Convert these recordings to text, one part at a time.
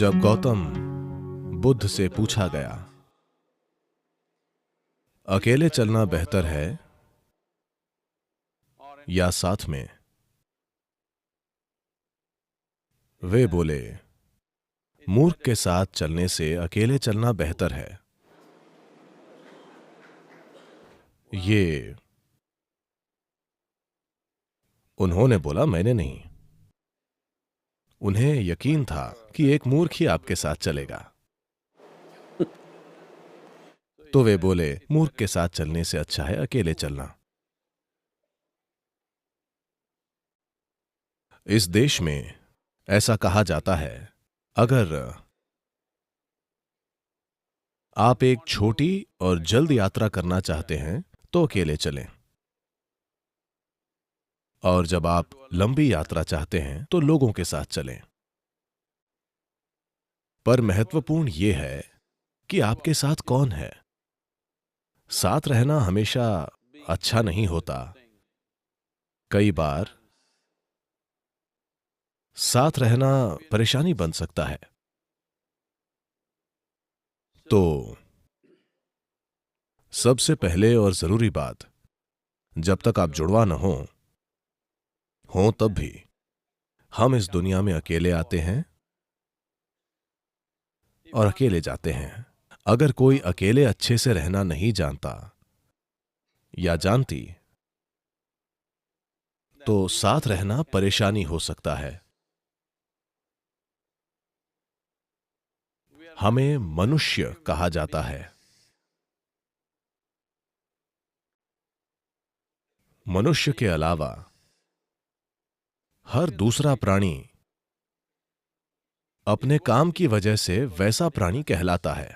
जब गौतम बुद्ध से पूछा गया, अकेले चलना बेहतर है या साथ में, वे बोले, मूर्ख के साथ चलने से अकेले चलना बेहतर है। ये उन्होंने बोला, मैंने नहीं। उन्हें यकीन था कि एक मूर्ख ही आपके साथ चलेगा। तो वे बोले, मूर्ख के साथ चलने से अच्छा है अकेले चलना। इस देश में ऐसा कहा जाता है, अगर आप एक छोटी और जल्द यात्रा करना चाहते हैं तो अकेले चलें, और जब आप लंबी यात्रा चाहते हैं तो लोगों के साथ चलें। पर महत्वपूर्ण यह है कि आपके साथ कौन है। साथ रहना हमेशा अच्छा नहीं होता। कई बार साथ रहना परेशानी बन सकता है। तो सबसे पहले और जरूरी बात, जब तक आप जुड़वा न हो तब भी हम इस दुनिया में अकेले आते हैं और अकेले जाते हैं। अगर कोई अकेले अच्छे से रहना नहीं जानता या जानती, तो साथ रहना परेशानी हो सकता है। हमें मनुष्य कहा जाता है। मनुष्य के अलावा हर दूसरा प्राणी अपने काम की वजह से वैसा प्राणी कहलाता है,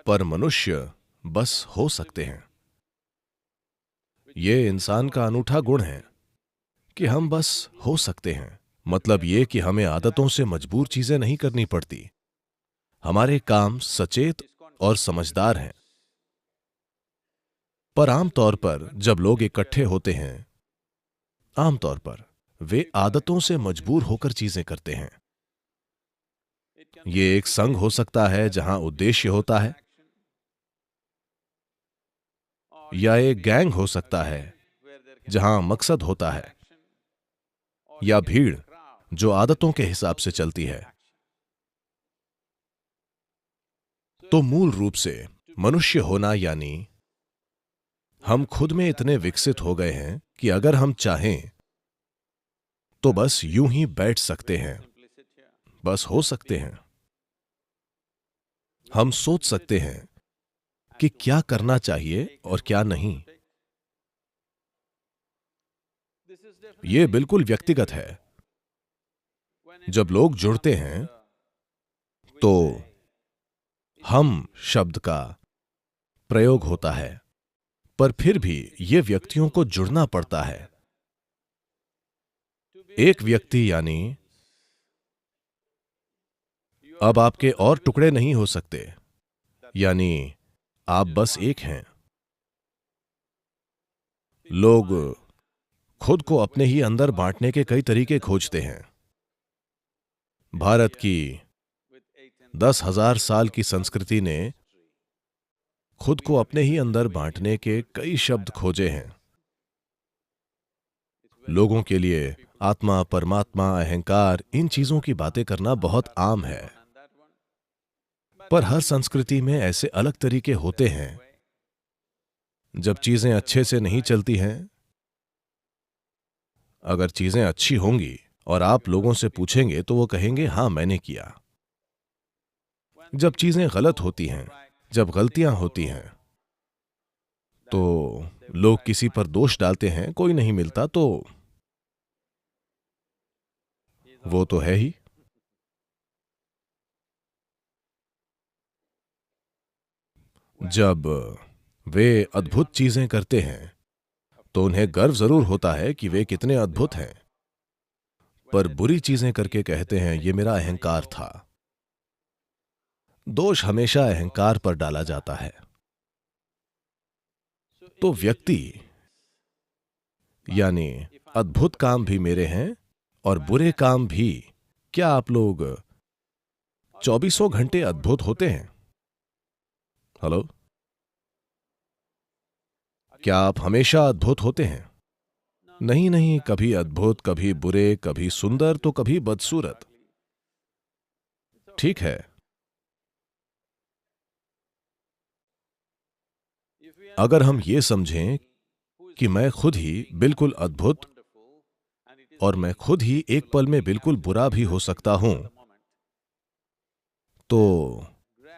पर मनुष्य बस हो सकते हैं। यह इंसान का अनूठा गुण है कि हम बस हो सकते हैं। मतलब यह कि हमें आदतों से मजबूर चीजें नहीं करनी पड़ती। हमारे काम सचेत और समझदार हैं। पर आमतौर पर जब लोग इकट्ठे होते हैं, आमतौर पर वे आदतों से मजबूर होकर चीजें करते हैं। यह एक संघ हो सकता है जहां उद्देश्य होता है, या एक गैंग हो सकता है जहां मकसद होता है, या भीड़ जो आदतों के हिसाब से चलती है। तो मूल रूप से मनुष्य होना यानी हम खुद में इतने विकसित हो गए हैं कि अगर हम चाहें तो बस यूं ही बैठ सकते हैं, बस हो सकते हैं। हम सोच सकते हैं कि क्या करना चाहिए और क्या नहीं। यह बिल्कुल व्यक्तिगत है। जब लोग जुड़ते हैं तो हम शब्द का प्रयोग होता है, पर फिर भी यह व्यक्तियों को जुड़ना पड़ता है। एक व्यक्ति यानी अब आपके और टुकड़े नहीं हो सकते, यानी आप बस एक हैं। लोग खुद को अपने ही अंदर बांटने के कई तरीके खोजते हैं। भारत की 10,000 साल की संस्कृति ने खुद को अपने ही अंदर बांटने के कई शब्द खोजे हैं। लोगों के लिए आत्मा, परमात्मा, अहंकार, इन चीजों की बातें करना बहुत आम है। पर हर संस्कृति में ऐसे अलग तरीके होते हैं। जब चीजें अच्छे से नहीं चलती हैं, अगर चीजें अच्छी होंगी और आप लोगों से पूछेंगे तो वो कहेंगे, हां मैंने किया। जब चीजें गलत होती हैं, जब गलतियां होती हैं, तो लोग किसी पर दोष डालते हैं। कोई नहीं मिलता तो वो तो है ही। जब वे अद्भुत चीजें करते हैं तो उन्हें गर्व जरूर होता है कि वे कितने अद्भुत हैं, पर बुरी चीजें करके कहते हैं, ये मेरा अहंकार था। दोष हमेशा अहंकार पर डाला जाता है। तो व्यक्ति यानी अद्भुत काम भी मेरे हैं और बुरे काम भी क्या आप लोग चौबीसों घंटे अद्भुत होते हैं? हेलो? क्या आप हमेशा अद्भुत होते हैं? नहीं नहीं, कभी अद्भुत, कभी बुरे, कभी सुंदर, तो कभी बदसूरत। ठीक है। अगर हम ये समझें कि मैं खुद ही बिल्कुल अद्भुत और मैं खुद ही एक पल में बिल्कुल बुरा भी हो सकता हूं, तो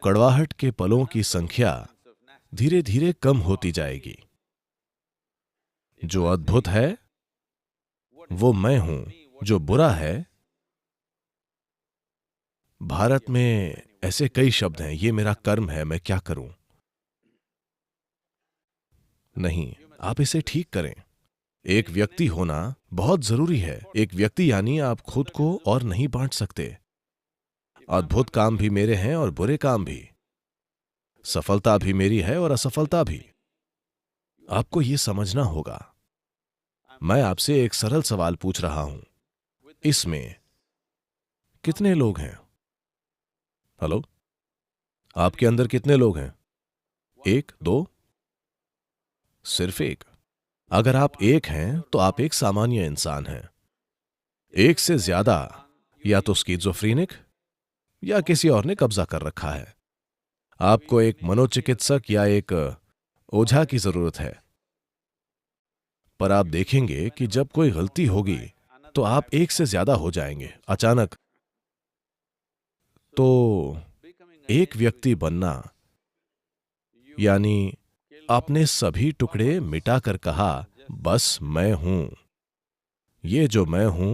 कड़वाहट के पलों की संख्या धीरे धीरे कम होती जाएगी। जो अद्भुत है वो मैं हूं, जो बुरा है, भारत में ऐसे कई शब्द हैं, ये मेरा कर्म है, मैं क्या करूं। नहीं, आप इसे ठीक करें। एक व्यक्ति होना बहुत जरूरी है। एक व्यक्ति यानी आप खुद को और नहीं बांट सकते। अद्भुत काम भी मेरे हैं और बुरे काम भी, सफलता भी मेरी है और असफलता भी। आपको यह समझना होगा। मैं आपसे एक सरल सवाल पूछ रहा हूं, इसमें कितने लोग हैं? हेलो? आपके अंदर कितने लोग हैं? एक, दो? सिर्फ एक। अगर आप एक हैं तो आप एक सामान्य इंसान हैं। एक से ज्यादा या तो स्किज़ोफ्रेनिक या किसी और ने कब्जा कर रखा है। आपको एक मनोचिकित्सक या एक ओझा की जरूरत है। पर आप देखेंगे कि जब कोई गलती होगी तो आप एक से ज्यादा हो जाएंगे अचानक। तो एक व्यक्ति बनना यानी आपने सभी टुकड़े मिटाकर कहा, बस मैं हूं। ये जो मैं हूं,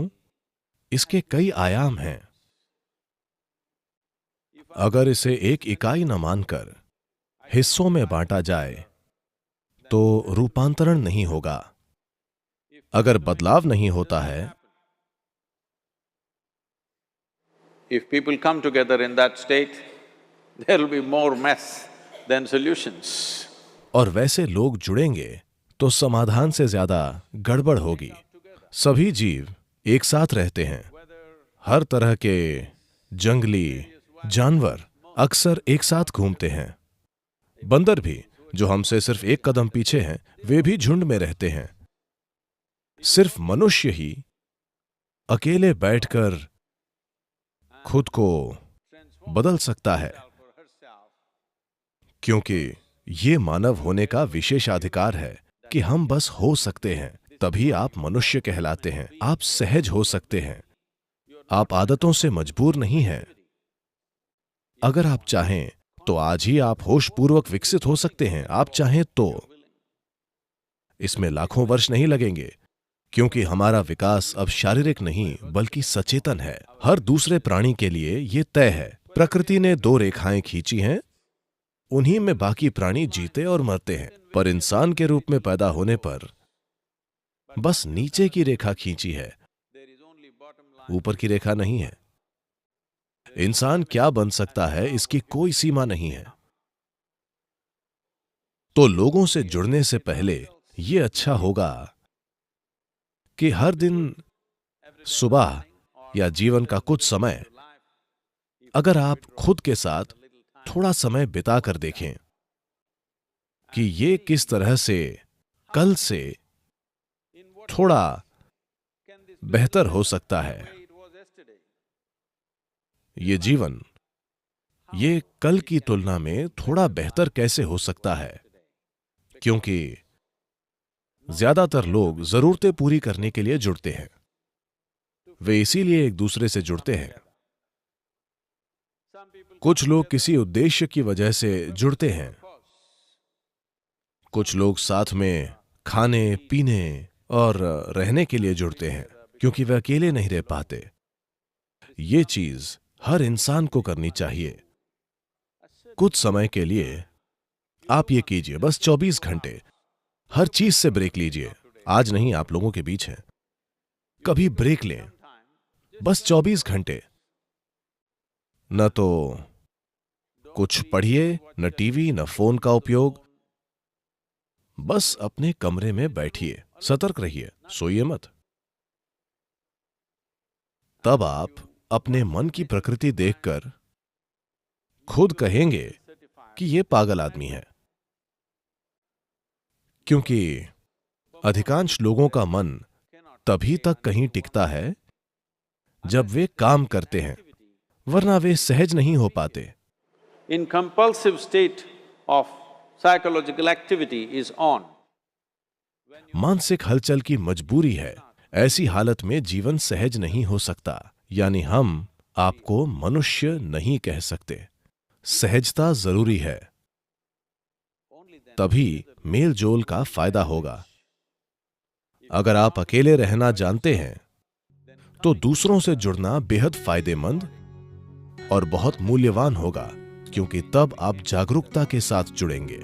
इसके कई आयाम हैं। अगर इसे एक इकाई न मानकर हिस्सों में बांटा जाए तो रूपांतरण नहीं होगा। अगर बदलाव नहीं होता है, If people come together in that state, there will be more mess than solutions. और वैसे लोग जुड़ेंगे तो समाधान से ज्यादा गड़बड़ होगी। सभी जीव एक साथ रहते हैं। हर तरह के जंगली जानवर अक्सर एक साथ घूमते हैं। बंदर भी, जो हमसे सिर्फ एक कदम पीछे हैं, वे भी झुंड में रहते हैं। सिर्फ मनुष्य ही अकेले बैठकर खुद को बदल सकता है, क्योंकि ये मानव होने का विशेषाधिकार है कि हम बस हो सकते हैं। तभी आप मनुष्य कहलाते हैं। आप सहज हो सकते हैं। आप आदतों से मजबूर नहीं हैं। अगर आप चाहें तो आज ही आप होशपूर्वक विकसित हो सकते हैं। आप चाहें तो इसमें लाखों वर्ष नहीं लगेंगे, क्योंकि हमारा विकास अब शारीरिक नहीं बल्कि सचेतन है। हर दूसरे प्राणी के लिए यह तय है। प्रकृति ने दो रेखाएं खींची हैं, उन्हीं में बाकी प्राणी जीते और मरते हैं। पर इंसान के रूप में पैदा होने पर बस नीचे की रेखा खींची है, ऊपर की रेखा नहीं है। इंसान क्या बन सकता है, इसकी कोई सीमा नहीं है। तो लोगों से जुड़ने से पहले यह अच्छा होगा कि हर दिन सुबह या जीवन का कुछ समय अगर आप खुद के साथ थोड़ा समय बिता कर देखें कि ये किस तरह से कल से थोड़ा बेहतर हो सकता है। ये जीवन, ये कल की तुलना में थोड़ा बेहतर कैसे हो सकता है, क्योंकि ज्यादातर लोग जरूरतें पूरी करने के लिए जुड़ते हैं। वे इसीलिए एक दूसरे से जुड़ते हैं। कुछ लोग किसी उद्देश्य की वजह से जुड़ते हैं। कुछ लोग साथ में खाने पीने और रहने के लिए जुड़ते हैं, क्योंकि वे अकेले नहीं रह पाते। ये चीज हर इंसान को करनी चाहिए। कुछ समय के लिए आप ये कीजिए, बस 24 घंटे हर चीज से ब्रेक लीजिए। आज नहीं, आप लोगों के बीच हैं, कभी ब्रेक लें। बस 24 घंटे न तो कुछ पढ़िए, न टीवी, न फोन का उपयोग। बस अपने कमरे में बैठिए, सतर्क रहिए, सोइए मत। तब आप अपने मन की प्रकृति देखकर खुद कहेंगे कि ये पागल आदमी है, क्योंकि अधिकांश लोगों का मन तभी तक कहीं टिकता है जब वे काम करते हैं, वरना वे सहज नहीं हो पाते। In compulsive state of psychological activity is on. मानसिक हलचल की मजबूरी है, ऐसी हालत में जीवन सहज नहीं हो सकता। यानी हम आपको मनुष्य नहीं कह सकते। सहजता जरूरी है, तभी मेल जोल का फायदा होगा। अगर आप अकेले रहना जानते हैं तो दूसरों से जुड़ना बेहद फायदेमंद और बहुत मूल्यवान होगा, क्योंकि तब आप जागरूकता के साथ जुड़ेंगे।